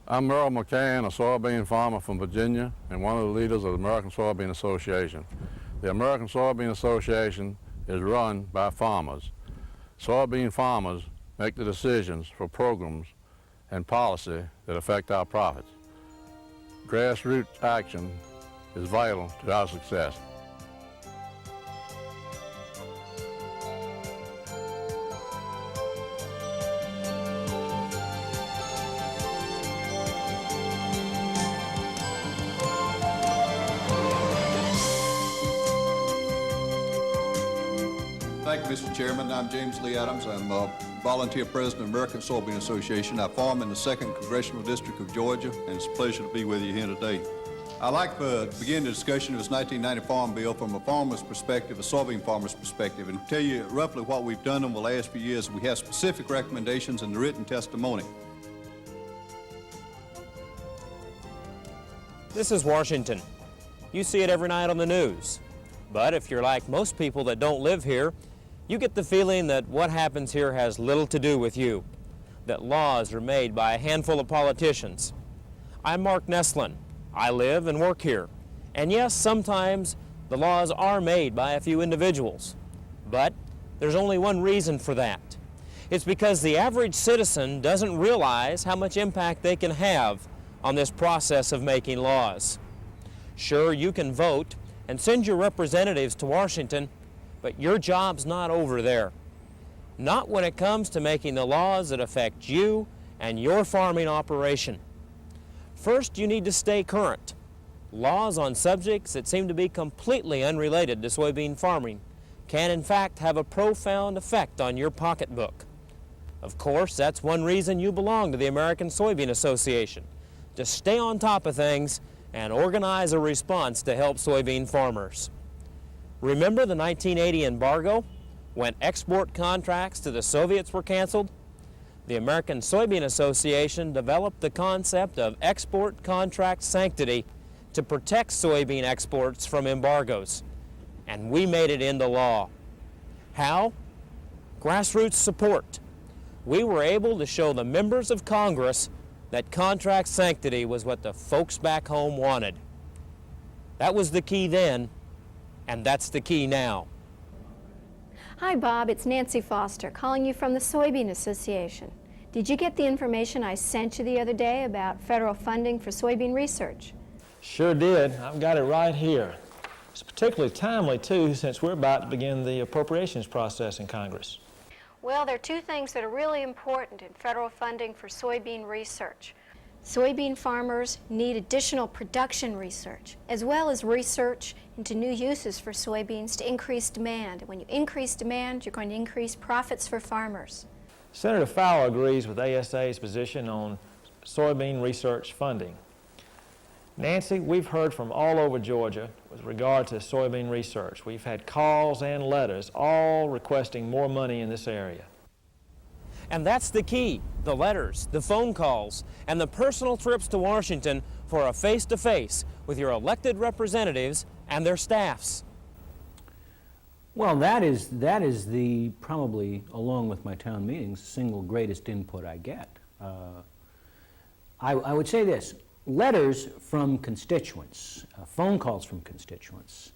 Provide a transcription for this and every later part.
I'm Merle McCann, a soybean farmer from Virginia and one of the leaders of the American Soybean Association. The American Soybean Association is run by farmers. Soybean farmers make the decisions for programs and policy that affect our profits. Grassroots action is vital to our success. Thank you, Mr. Chairman. I'm James Lee Adams. I'm volunteer president of the American Soybean Association. I farm in the 2nd Congressional District of Georgia, and it's a pleasure to be with you here today. I'd like to begin the discussion of this 1990 Farm Bill from a farmer's perspective, a soybean farmer's perspective, and tell you roughly what we've done over the last few years. We have specific recommendations in the written testimony. This is Washington. You see it every night on the news. But if you're like most people that don't live here, you get the feeling that what happens here has little to do with you, that laws are made by a handful of politicians. I'm Mark Neslin. I live and work here. And yes, sometimes the laws are made by a few individuals. But there's only one reason for that. It's because the average citizen doesn't realize how much impact they can have on this process of making laws. Sure, you can vote and send your representatives to Washington, but your job's not over there. Not when it comes to making the laws that affect you and your farming operation. First, you need to stay current. Laws on subjects that seem to be completely unrelated to soybean farming can in fact have a profound effect on your pocketbook. Of course, that's one reason you belong to the American Soybean Association, to stay on top of things and organize a response to help soybean farmers. Remember the 1980 embargo, when export contracts to the Soviets were canceled? The American Soybean Association developed the concept of export contract sanctity to protect soybean exports from embargoes, and we made it into law. How? Grassroots support. We were able to show the members of Congress that contract sanctity was what the folks back home wanted. That was the key then, and that's the key now. Hi, Bob. It's Nancy Foster calling you from the Soybean Association. Did you get the information I sent you the other day about federal funding for soybean research? Sure did. I've got it right here. It's particularly timely, too, since we're about to begin the appropriations process in Congress. Well, there are two things that are really important in federal funding for soybean research. Soybean farmers need additional production research, as well as research into new uses for soybeans to increase demand. When you increase demand, you're going to increase profits for farmers. Senator Fowler agrees with ASA's position on soybean research funding. Nancy, we've heard from all over Georgia with regard to soybean research. We've had calls and letters, all requesting more money in this area. And that's the key, the letters, the phone calls, and the personal trips to Washington for a face-to-face with your elected representatives and their staffs. Well, that is the, probably, along with my town meetings, single greatest input I get. I would say this, letters from constituents, phone calls from constituents,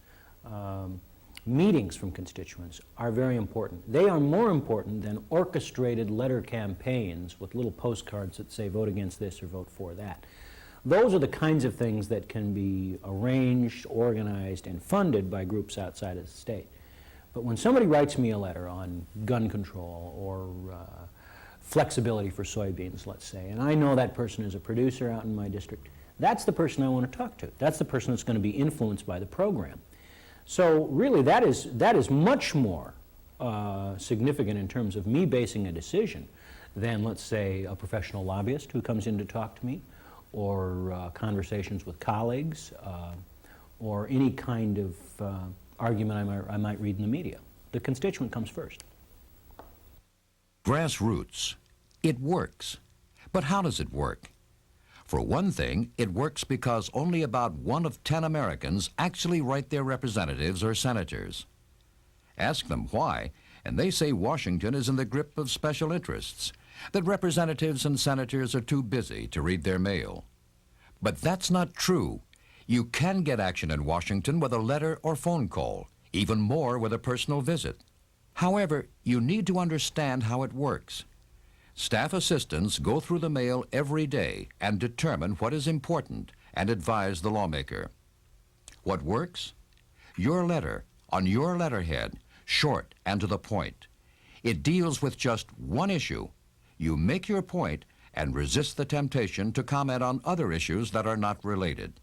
meetings from constituents are very important. They are more important than orchestrated letter campaigns with little postcards that say vote against this or vote for that. Those are the kinds of things that can be arranged, organized, and funded by groups outside of the state. But when somebody writes me a letter on gun control or flexibility for soybeans, let's say, and I know that person is a producer out in my district, that's the person I want to talk to. That's the person that's going to be influenced by the program. So really that is much more significant in terms of me basing a decision than, let's say, a professional lobbyist who comes in to talk to me, or conversations with colleagues, or any kind of argument I might read in the media. The constituent comes first. Grassroots. It works. But how does it work? For one thing, it works because only about 1 of 10 Americans actually write their representatives or senators. Ask them why, and they say Washington is in the grip of special interests, that representatives and senators are too busy to read their mail. But that's not true. You can get action in Washington with a letter or phone call, even more with a personal visit. However, you need to understand how it works. Staff assistants go through the mail every day and determine what is important and advise the lawmaker. What works? Your letter, on your letterhead, short and to the point. It deals with just one issue. You make your point and resist the temptation to comment on other issues that are not related.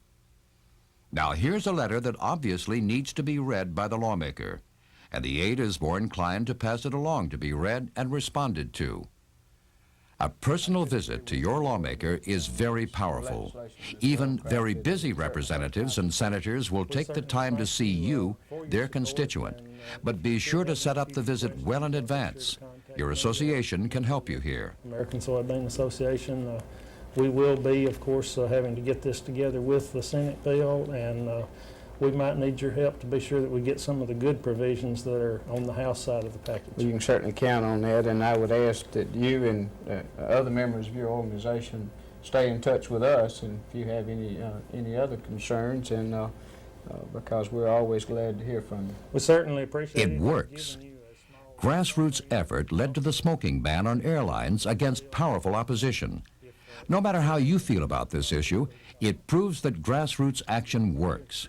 Now here's a letter that obviously needs to be read by the lawmaker, and the aide is more inclined to pass it along to be read and responded to. A personal visit to your lawmaker is very powerful. Even very busy representatives and senators will take the time to see you, their constituent. But be sure to set up the visit well in advance. Your association can help you here. American Soybean Association, we will be, of course, having to get this together with the Senate bill, and we might need your help to be sure that we get some of the good provisions that are on the House side of the package. You can certainly count on that, and I would ask that you and other members of your organization stay in touch with us, and if you have any other concerns, and because we're always glad to hear from you. We certainly appreciate it. It works. Grassroots' effort led to the smoking ban on airlines against powerful opposition. No matter how you feel about this issue, it proves that grassroots action works.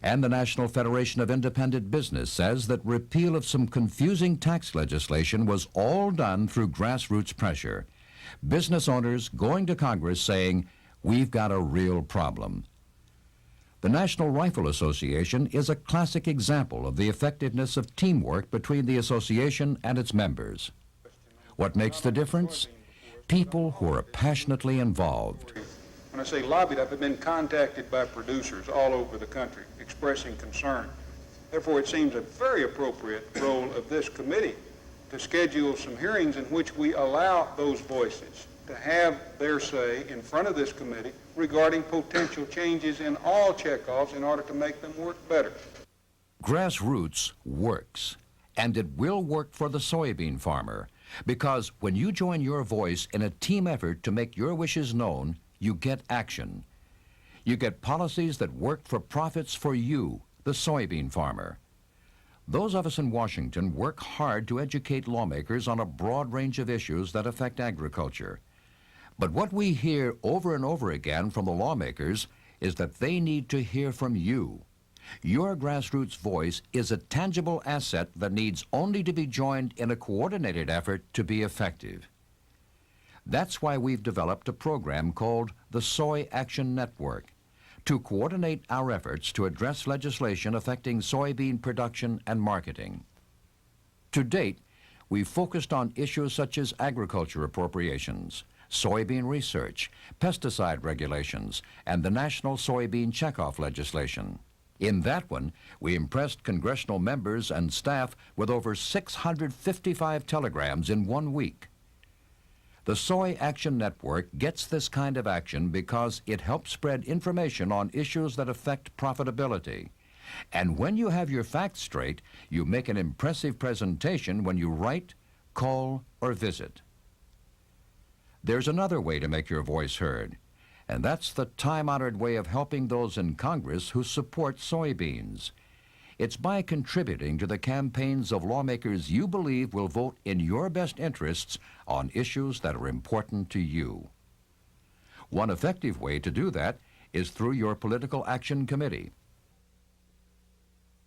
And the National Federation of Independent Business says that repeal of some confusing tax legislation was all done through grassroots pressure. Business owners going to Congress saying, "We've got a real problem." The National Rifle Association is a classic example of the effectiveness of teamwork between the association and its members. What makes the difference? People who are passionately involved. When I say lobbied, I've been contacted by producers all over the country expressing concern. Therefore, it seems a very appropriate role of this committee to schedule some hearings in which we allow those voices to have their say in front of this committee regarding potential changes in all checkoffs in order to make them work better. Grassroots works, and it will work for the soybean farmer, because when you join your voice in a team effort to make your wishes known, you get action. You get policies that work for profits for you, the soybean farmer. Those of us in Washington work hard to educate lawmakers on a broad range of issues that affect agriculture. But what we hear over and over again from the lawmakers is that they need to hear from you. Your grassroots voice is a tangible asset that needs only to be joined in a coordinated effort to be effective. That's why we've developed a program called the Soy Action Network to coordinate our efforts to address legislation affecting soybean production and marketing. To date, we've focused on issues such as agriculture appropriations, soybean research, pesticide regulations, and the national soybean checkoff legislation. In that one, we impressed congressional members and staff with over 655 telegrams in 1 week. The Soy Action Network gets this kind of action because it helps spread information on issues that affect profitability. And when you have your facts straight, you make an impressive presentation when you write, call, or visit. There's another way to make your voice heard, and that's the time-honored way of helping those in Congress who support soybeans. It's by contributing to the campaigns of lawmakers you believe will vote in your best interests on issues that are important to you. One effective way to do that is through your Political Action Committee.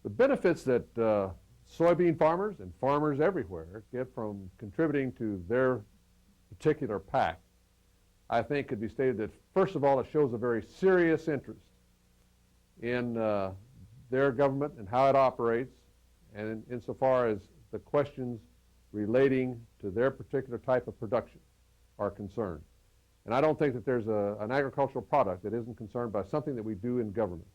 The benefits that soybean farmers and farmers everywhere get from contributing to their particular PAC, I think could be stated that, first of all, it shows a very serious interest in their government and how it operates, and insofar as the questions relating to their particular type of production are concerned. And I don't think that there's an agricultural product that isn't concerned by something that we do in government.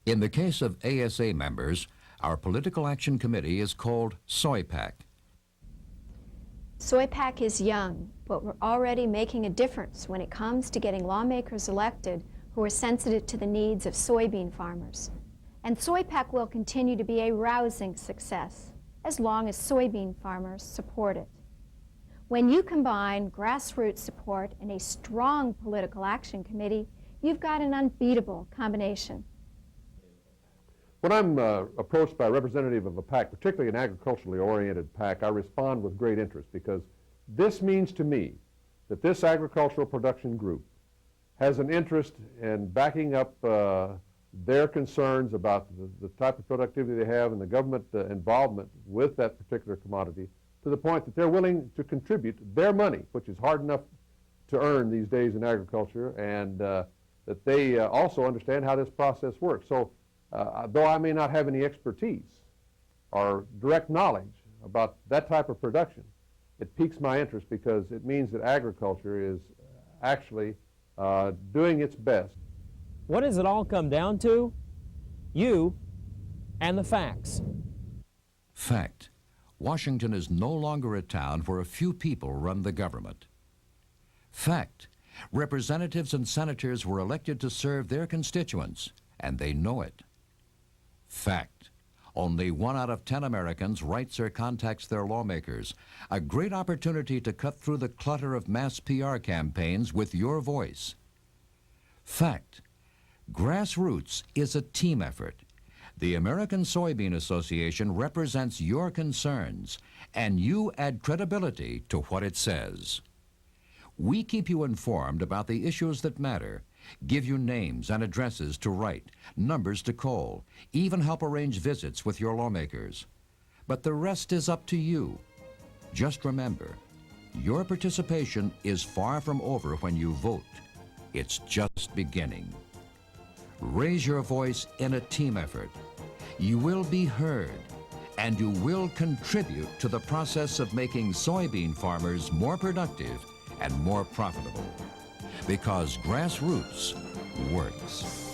In the case of ASA members, our Political Action Committee is called SoyPAC. SoyPAC is young, but we're already making a difference when it comes to getting lawmakers elected who are sensitive to the needs of soybean farmers. And SoyPAC will continue to be a rousing success as long as soybean farmers support it. When you combine grassroots support and a strong political action committee, you've got an unbeatable combination. When I'm approached by a representative of a PAC, particularly an agriculturally oriented PAC, I respond with great interest because this means to me that this agricultural production group has an interest in backing up their concerns about the type of productivity they have and the government involvement with that particular commodity, to the point that they're willing to contribute their money, which is hard enough to earn these days in agriculture, and that they also understand how this process works. So though I may not have any expertise or direct knowledge about that type of production, it piques my interest because it means that agriculture is actually doing its best. What does it all come down to? You and the facts. Fact. Washington is no longer a town where a few people run the government. Fact. Representatives and senators were elected to serve their constituents, and they know it. Fact. Only 1 out of 10 Americans writes or contacts their lawmakers. A great opportunity to cut through the clutter of mass PR campaigns with your voice. Fact. Grassroots is a team effort. The American Soybean Association represents your concerns, and you add credibility to what it says. We keep you informed about the issues that matter, give you names and addresses to write, numbers to call, even help arrange visits with your lawmakers. But the rest is up to you. Just remember, your participation is far from over when you vote. It's just beginning. Raise your voice in a team effort. You will be heard, and you will contribute to the process of making soybean farmers more productive and more profitable. Because grassroots works.